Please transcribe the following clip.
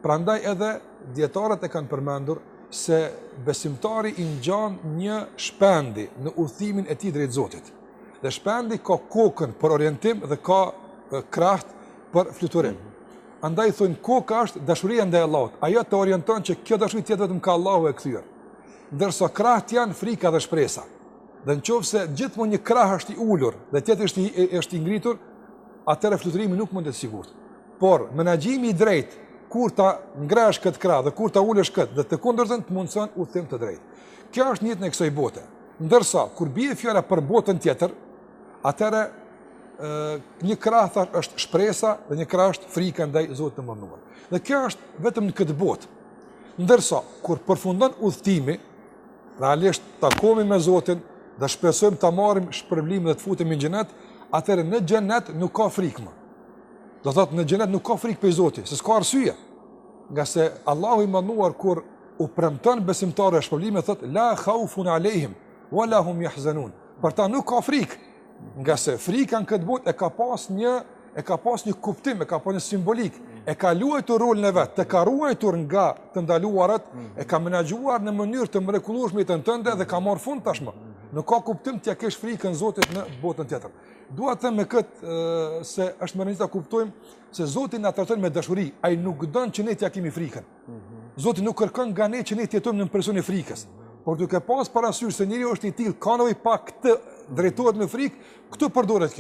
Prandaj edhe dietarët e kanë përmendur se besimtari i ngjan një shpendi në udhimin e tij drejt Zotit. Dhe shpendi ka kokën për orientim dhe ka krahët për fluturim. Andaj thonë koka është dashuria ndaj Allahut. Ajo të orienton që kjo dashuri tjetë vetëm ka Allahu e kthyer. Ndërsa krahët janë frika dhe shpresa. Dhe nëse gjithmonë një krah është i ulur dhe tjetri është i ngritur, atëherë fluturimi nuk mund të sigurt. Por menaxhimi i drejtë kur ta ngrash këtë krah dhe kur ta ulësh këtë, dhe të kundërtën të mundson udhim të drejtë. Kjo është njëjtë në kësaj bote. Ndërsa kur bie fjala për botën tjetër, atëherë një krah është shpresa dhe një krah është frika ndaj Zotit të mënduar. Dhe kjo është vetëm në këtë botë. Ndërsa kur përfundon udhëtimi, realisht takohemi me Zotin dhe shpresojmë ta marrim shpërblim dhe të futemi në xhenet, atëherë në xhenet nuk ka frikë më. Do thotë në xhenet nuk ka frikë për Zotin, se s'ka arsye. Nga se Allahu i mënduar kur u premton besimtarëve shpërblimin thotë la khaufun alehim wala hum yahzanun. Për ta nuk ka frikë. Nga se frika në këtë botë e ka pas një kuptim, e ka pas një simbolik, e ka luajtur rolin e vet, të ka ruajtur nga të ndaluarat, e ka menaxhuar në mënyrë të mrekullueshme jetën tënde dhe ka marrë fund tashmë. Nuk ka kuptim t'ja kesh frikën Zotit në botën tjetër. Dua të them me këtë se është më rëndësishme ta kuptojmë se Zoti na trajton me dashuri, ai nuk don që ne t'ja kemi frikën. Zoti nuk kërkon nga ne që ne të jetojmë në presion e frikës. Por duke pas parasysh se njeriu është i tillë, ka nevojë pak të drejtohet me frikë, këtu përdoret kjo.